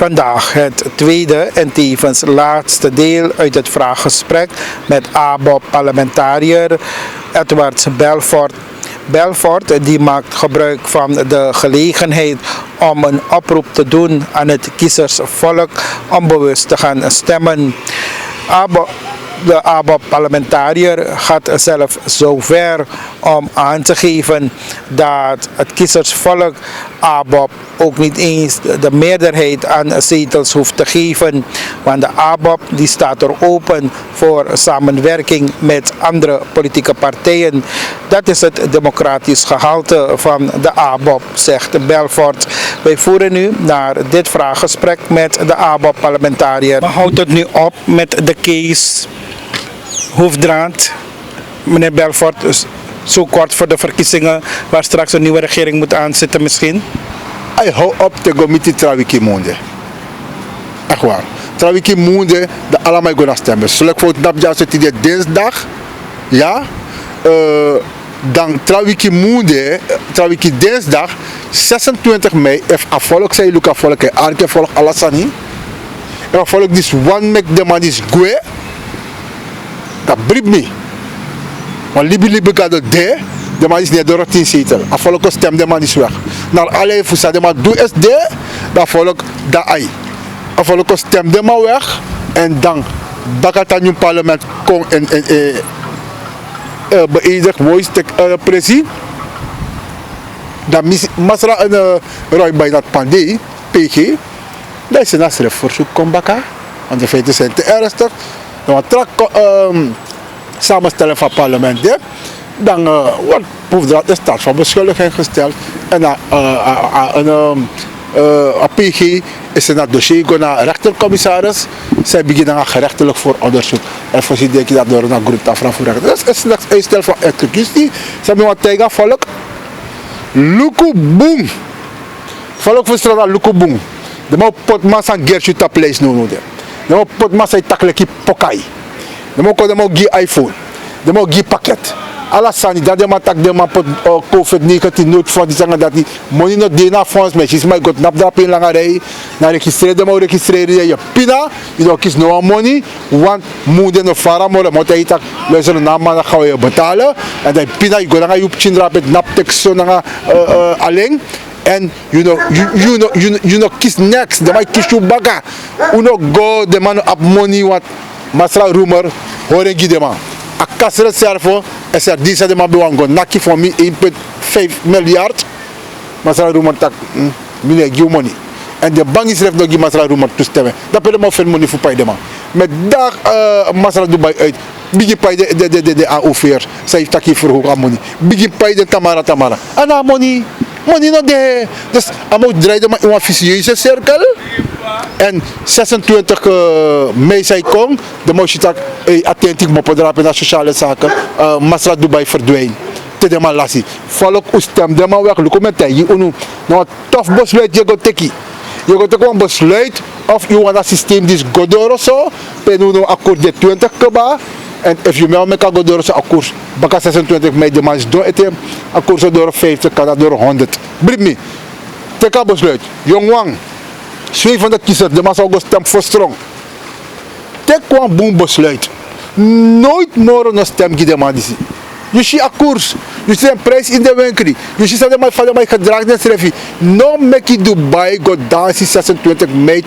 Vandaag het tweede en tevens laatste deel uit het vraaggesprek met ABOP-parlementariër Edwards Belfort. Belfort die maakt gebruik van de gelegenheid om een oproep te doen aan het kiezersvolk om bewust te gaan stemmen. De ABOP-parlementariër gaat zelf zover om aan te geven dat het kiezersvolk ABOP ook niet eens de meerderheid aan zetels hoeft te geven. Want de ABOP die staat er open voor samenwerking met andere politieke partijen. Dat is het democratisch gehalte van de ABOP, zegt Belfort. Wij voeren nu naar dit vraaggesprek met de ABOP-parlementariër. Maar houdt het nu op met de case Hoefdraad, meneer Belfort, dus zo kort voor de verkiezingen waar straks een nieuwe regering moet aanzitten misschien? Ik hou op te gaan met die Trawiki Monde. Echt waar. Trawiki Monde, de allemaal gaan stemmen. Zullen voor het napjaar zitten die dinsdag, ja, dan Trawiki Monde, Trawiki dinsdag, 26 mei, heeft afvolk, zei Luca volk, Arke volk, Alassani. En afvolk, dus one make de man is goe. Dat brief me. Want Libi gaat het de man is niet door 10 zetel. Afvolk stem de man is weg. Naar alle fusa de man doe SD, dan volk dat ai. Afvolk stem de man weg en dan bakat aan je parlement kon en beëindigd voice precies. Dan masra een roi bij dat pandé, PG. Dat is een verzoek kom baka. Want de feiten zijn te ernstig. Dan trak samenstellen van het parlement, dan wordt Hoefdraad de staat van beschuldiging gesteld en een PG is in het dossier gaan naar rechtercommissaris. Zij beginnen dan gerechtelijk voor onderzoek en voorzien denk je dat door een groep afvraag voor rechter. Dat is slechts een stel van executie. Ze hebben wat tegen volk. Luku boom. Volk voor straat Luku boom. De moet potmassa Gertje ta place nu. De moet potmassa takleki pokai. De moet give iPhone. De moet give pakket. Alassani dat de man tak de man pot COVID-19 nood voor die zeggen dat die money not de na fonds met is maar got nap drap in langarij na registreren de moet registreren je pina je doet kies no money want moet no fara maar moet hij tak luisteren naar man gaan je betalen en dan pina je go je op chindra met nap tekst zo na alleen. And you know kiss next the might kiss you baga go the man up money what masra rumor horen gi de man a kasre servo is er die de man bewango naki for me 1.5 miljard masra rumor tak mine give money and the bank is ref no gi masra rumor to stemmen dat pe de man veel money voor pay de man met dag masra Dubai uit bigi pay de AO4 zij taki verhoog money bigi pay de Tamara ana money no de. Dus we draaien maar in een vicieuze cirkel. En 26 mei zei kon, de moest je tak attentie moppen drapen naar sociale zaken. Masra Dubai verdwijnt. Te de man lassie. Volk stem de man weg. Look met je unu. Nou tof besluit je gaat teki. Je gaat gewoon besluit of je want dat systeem dus godoro zo. Penuno akkoord de 20 keba. En als je mij met een door akkoord, baka 26 mei de man is door het akkoord door 50, kan dat door 100. Brief me. Teka besluit. Jong Wang. Twee van de kiezers, de man zou stem voor strong. Tek kwam boem besluit. Nooit meer een stem die de man is. Je ziet akkoord. Je ziet een prijs in de winkel. Je ziet dat van de gedragde schrijf. No make it Dubai go dansen 26 mei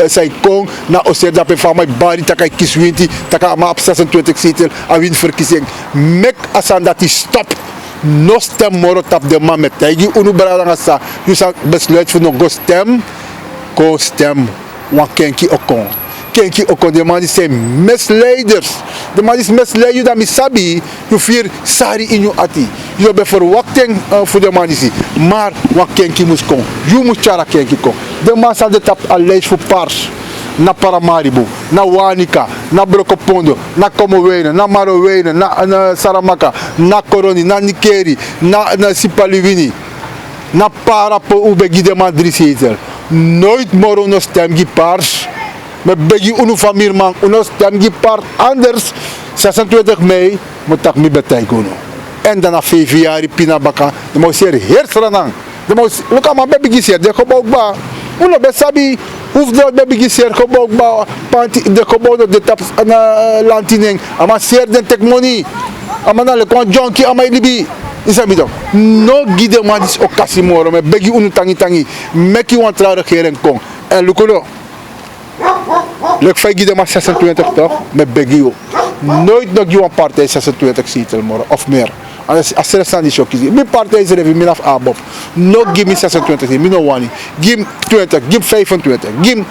zij kon na Oserda pe van mijn bari takai kieswinti taka maar op 26 zetel aan win verkiezing. Mek asan dat is stop. No stem moro tap de man met tegi unu baranga sa. Je zou besluit voor no go stem wan kenki okon. Kenki okon de man zijn misleiders. De man is misleid dat misabi je vier sari in je ati. Je hebt verwachting voor de man is. Maar wat kenki moest komen. Je moet chara kenki komen. De man zal de tap alleen voor pars. Na Paramaribo, na Wanika, na Brokopondo, na Komowene, na Marowene, na Saramaka, na Koroni, na Nikeri, na Sipaliwini, na Parapo Ubegi de Madrid. Nooit meer een stem gepars. Met begi unu familie man, unu stem gepars. Anders, 26 mei, moet ik me betekenen. En dan na 5 jaar, Pina Baka, de moet zeer heersranang. De moet, look aan mijn baby, de gebouw ba. Uno besabi. Hoeft dat bij begin zeer gebouw bouwen. De gebouw dat de tap aan lantining. Ama zeer den tek money. Ama na le kon jonkie ama ilibi. Isabi toch? No gide man is occasie moro. Me begi unu tangi. Meki wan tra regering kon. En lukulo. Lek fai gide maar 26 toch? Me begi u. Nooit nog je een partij 26 zetel moro. Of meer. Als er staan die zo kiezen. Mijn partij is er even min af ABOP. No give me 26 zetel. No one. Give 20. Give 25. Give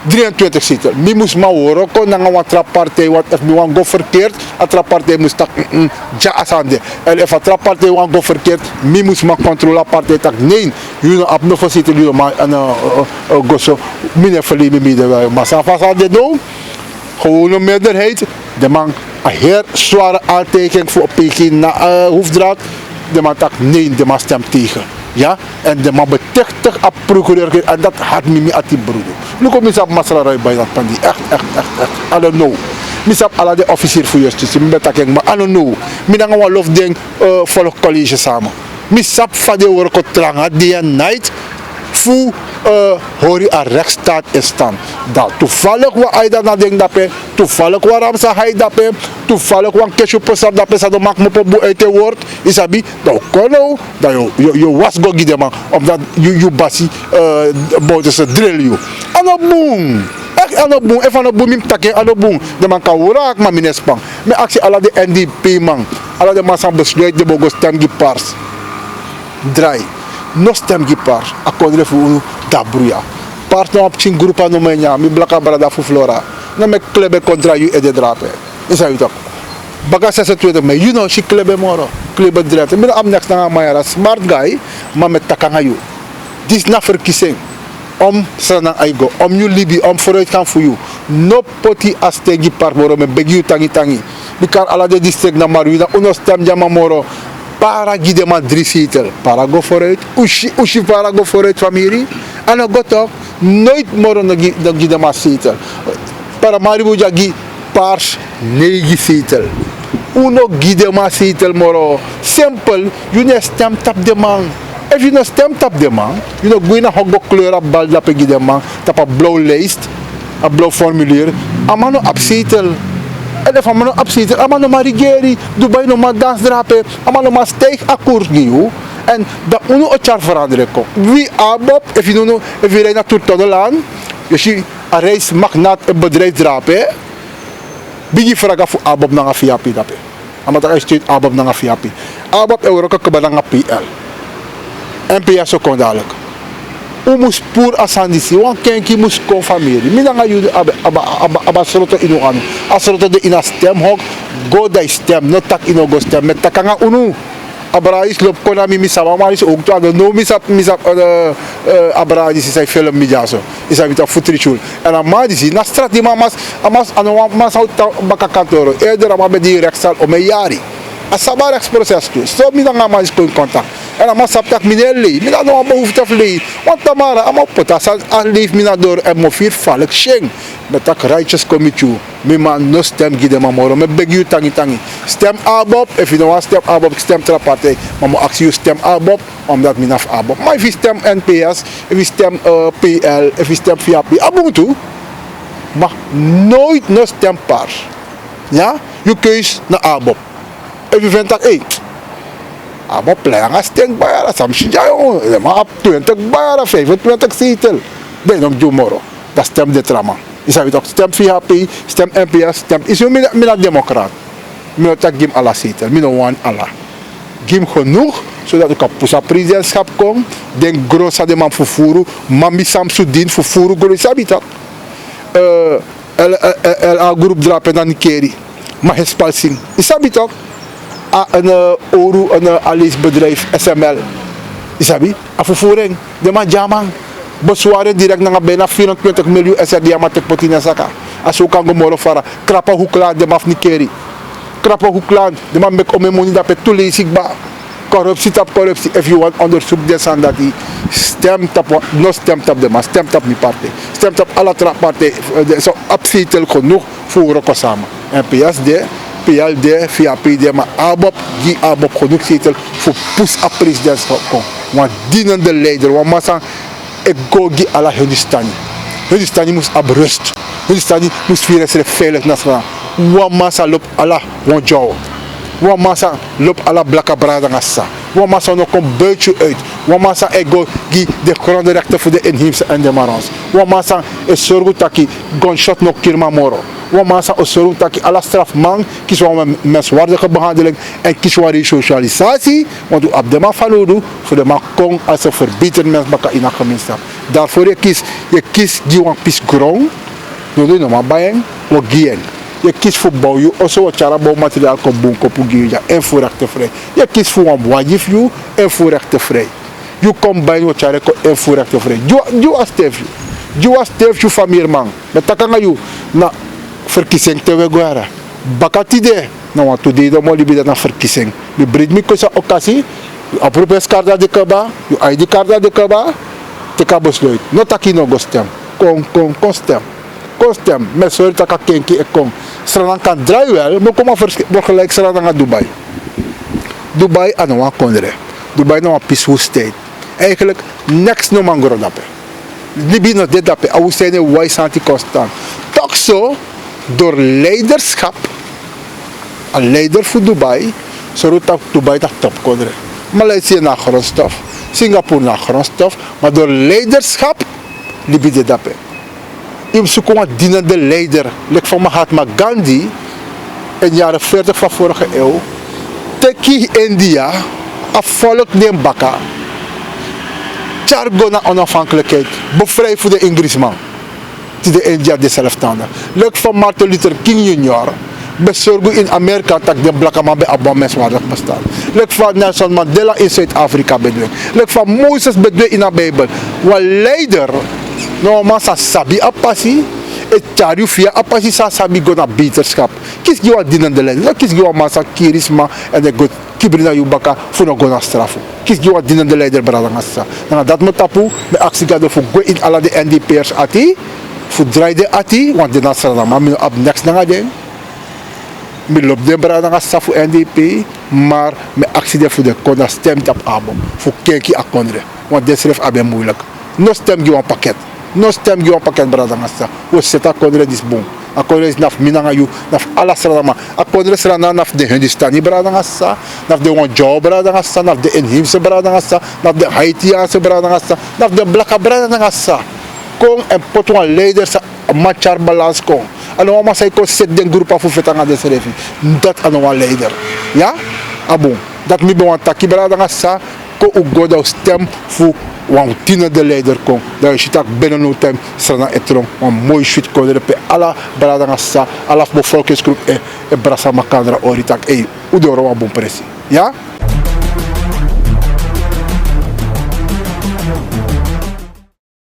23 zetel. Mi moest maar horen. Kon dan een trappartij. Wat if mi wan go verkeerd. Een trappartij moest tak. Ja asande. En if een trappartij wan go verkeerd. Mi moest maar controleren partij tak. Nee. Jullie op nog een zetel. Jullie maar go zo. Mine verliezen midden. Maar sa vast aan dit doen. Gewoon een meerderheid. De man een heel zware aantekening voor Peking na hoefdraad. De man tak nee, de man stemt tegen. Ja? En de man betuchtigt op procureur. En dat had me aan die broeder. Nu kom ik op Masra bij dat pandi. Echt. I don't know. Ik heb alle de officier voor justitie. Ik ben taking, maar I don't know. Ik ben een lof ding volg college samen. Ik heb van de oren getranga day and night. Voor hoor je een rechtsstaat in stand. Dat toevallig wat hij dan denkt dat hij, toevallig wat Ramsa hij dat hij, toevallig wat kesje persoon dat hij dat maakt me op uit het woord, is abi, dat kon nou, dat je was go gide man, omdat je basie buiten ze drill you. Anoboom, echt anoboom, even anoboom in takken anoboom, de man kan worak maar minespang. Maar actie alle de NDP man, alle de man zijn besluit de bogo stem gepars, draai. No stem gipar, akondre fu da bruya. Part no opchin grupa no menya, mi blaka brada fu flora. Na me klebe kontra yu e de drape. Isa yu tak. Baga 26 me, you know, she klebe moro. Klebe drape. Mi am next na mayara smart guy, ma met takanga yu. Dis na verkiezing. Om sanang aigo, om yu libi, om vooruit gaan voor you. No poti aste gipar moro, me beg you tangi. Bikar ala de district na maru, na uno stem jama moro. Para gide maar 3 zetel. Para go vooruit. Ushi para go vooruit familie. En dan gaat ook nooit meer dan gide maar zetel. Para maribu jagi paars 9 zetel. Uno gide maar zetel moro. Simpel. You ne stem tap de man. If you no stem tap de man. You no go na hogo kleur op bal dat gide man. Tap een blauw lijst. Een blauw formulier. Amano op zetel. En dan van mijn opzichter, maar nog maar rigeri, Dubai nog maar dansdrapen, maar nog maar stijg akkoord nieuw. En dat moet ook jaar veranderen. Wie ABOP, if je rijdt naar Toertodelaan, je ziet een reismagnaat een bedrijf drapen, bigi vragen voor ABOP naar een VAP. Maar dat is niet ABOP naar een VAP. ABOP is ook een naar PL. NPS ook kon dadelijk. U moest puur asandisi, want kenki moest kon familie. Mina nga jullie abasroto inu anu. Asroto de ina stemhok, go da stem, no tak ino go stem. Met takanga unu. Abraïs loopt kon aan mi sama, maar is ook toe aan no misap Abraïs is een film media zo. Is hij weer futrichul. En dan maar die na straat die mamas, ano mas houdt bakakantoro. Eerder ama bij die rechtszaal om een jari. Asaba rechtsproces toe. Zo mi dan ama is kon contact. En dan maar saptak meneer Lee. Mina no behoefte of Lee. Want tamara ama pota sa leef mina door en mo vier valk sheng. Met tak righteous committee. Mi man no stem gide mamoro. Me beg you tangi. Stem ABOP. If you don't want stem ABOP, stem tra partij. Maar mo actie stem ABOP omdat mina af ABOP. Maar if you stem NPS, if you stem PL, if you stem VAP, abong toe. Maar nooit no stem paars. Ja? Je keus naar ABOP. If you vindt dat, hey, ABOP pleeg een stem bijna, samsje jongen, maar op 20 bijna, 25 zetel. Ben je nog moro. Dat stemt de trama. Je zou toch stem VHP, stem NPS, stem. Is je een democraat? Mina tak gim alla zetel, mina wan alla. Gim genoeg, zodat ik op het presidentschap kom. Den grosa de man vervoeren, mami Samsudin vervoeren, groot sabi dat. El groep drapen dan Nikeri, maar het spalsing. Is sabi toch? Een oru, een alisbedrijf, SML. Isabi, a vervoering, de man jaman. Beswaren direct naar bijna 24 miljoen SRD maar te potina saka. Als ook kan gemoro fara, krapa hoeklaan, de maf Nikeri. Krapa hoeklaan, de man mek ome money dat pe toeleesig ba. Corruptie tap corruptie, if you want onderzoek desan dat die stemt op, no stemt op de man, stemt op die partij. Stemt op alle partij, zo abzetel genoeg voor elkaar samen. En PSD, PLD, VAPD, maar ABOP, die ABOP genoeg zetel voor poes op presidentschap. Want dienende leider, want massa, ik go gi ala Hindustani. Hun is dan moest op rust. Hun is dan moest vieren ze veilig naar staan. Wa massa loopt alla wan jou. Wa massa loopt alla blakka brada ngassa. Wa massa no kom buitje uit. Wa massa ego gi de grondrechten voor de inheemse en de marans. Wa massa is zorgu taki gunshot no kirma moro. Wa massa is zorgu taki alla strafman kies wa menswaardige behandeling en kies wa resocialisatie. Want u op de man faludu voor de man kon als een verbeterd mens baka in een gemeenschap. Daarvoor je kies die wan pis grond. Doe no maar bayeng wa gien. Je kiest voor bouw, je also wat jara bouwmateriaal kan boeken op je en voorrechtenvrij. Je kiest voor een wajif je en voorrechtenvrij. Je komt bij wat jara en voorrechtenvrij. Je als stef je. Je als stef je van meer man. Met takanga je na verkiezing te wegwaren. Bakatide. Nou wat today dan moet je bij dat verkiezing. Je brengt me kosa occasie. Je oproept kaart de kaba. Je ID kaart de kaba. Te kabosloit. Not taki no go stem. Kon stem. Kostem, met zorg dat ik kenki kom. Sranang kan draaien wel, maar kom maar gelijk Sranang naar Dubai. Dubai aan een kondre. Dubai is een peaceful state. Eigenlijk niks no man grodape. Libi no dit dape, au zijn een wijs anti-constant. Toch zo, door leiderschap, een leider voor Dubai, zodat Dubai dat top kondre. Maleisië naar grondstof, Singapore naar grondstof, maar door leiderschap, libi dit dape. Je zoekt een dienende leider, like van Mahatma Gandhi in de jaren 40 van vorige eeuw. Teki India, een volk neemt baka. Chargo naar onafhankelijkheid, bevrijd voor de Engelsman. Die de India de zelfstandig. Like van Martin Luther King Jr. bezorgen in Amerika dat de blakke man bij Abba menswaardig bestaat. Like van Nelson Mandela in Zuid-Afrika bedwing. Like van Mozes bedwing in de Bijbel. Wat leider. No masa sabi apasi, et chariu via apasi sa sabi go na beterschap. Kies giwa dienende leider, kies giwa masa kirisma en de god kibrina yubaka voor no go na strafu. Kies giwa dienende leider brada ngassa. Na dat mo tapu me actie gado voor go in alla de NDP'ers ati, voor draide ati, want de nasra ma mi op next na gaden. Me loop de brada ngassa voor NDP, maar me actie de voor de kona stemt op abo, voor kenki akondre. Want desref abe moeilijk. No stem giwa pakket. No stem giwa pakket brada ngassa. O seta kondre dis bon. A kondre is naf minanga yu, naf ala sradama. A kondre srana naf de Hindustani brada ngassa, naf de Wanjao brada ngassa, naf de inheemse brada ngassa, naf de Haitiaanse brada ngassa, naf de blakka brada ngassa. Kong en potwa leiders machar balans kong. Ano wama say ko set den grupa fu fetanga de serefi. Dat ano wa leider. Ja? Abon. Dat mi bon taki brada ngassa ko u goda stem fu wan tina de leider kon. Dat je tak binnen no time sana etron wan mooi shit ko de pe ala brada ngassa ala bevolkingsgroep e brasa makandra oritak e u do ro wa bon presi. Ja?